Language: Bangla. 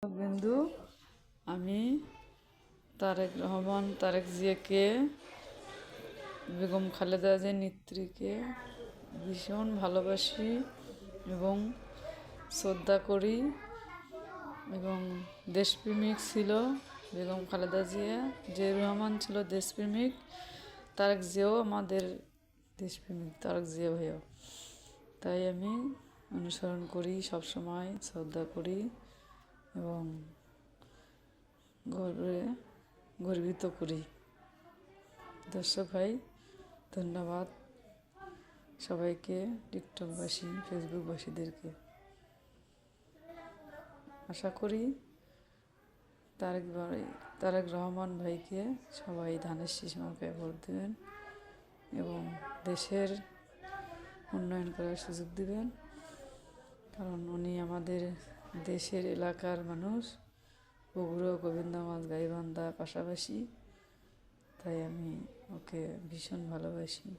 বিন্দু, আমি তারেক রহমান তারেক জিয়াকে, বেগম খালেদা জিয়ার নেত্রীকে ভীষণ ভালোবাসি এবং শ্রদ্ধা করি এবং দেশপ্রেমিক ছিল বেগম খালেদা জিয়া। জিয়াউর রহমান ছিল দেশপ্রেমিক, তারেক জিয়াও আমাদের দেশপ্রেমিক, তারেক জিয়া ভাইও। তাই আমি অনুসরণ করি, সবসময় শ্রদ্ধা করি এবং গর্বিত করি। দর্শক ভাই, ধন্যবাদ সবাইকে, টিকটকবাসী, ফেসবুকবাসীদেরকে। আশা করি তারেক রহমান ভাইকে সবাই ধানের শীষ মার্কায় ভোট দেবেন এবং দেশের উন্নয়ন করার সুযোগ দেবেন, কারণ উনি আমাদের দেশের এলাকার মানুষ, বগুড়া, গোবিন্দগঞ্জ, গাইবান্ধা পাশাপাশি। তাই আমি ওকে ভীষণ ভালোবাসি।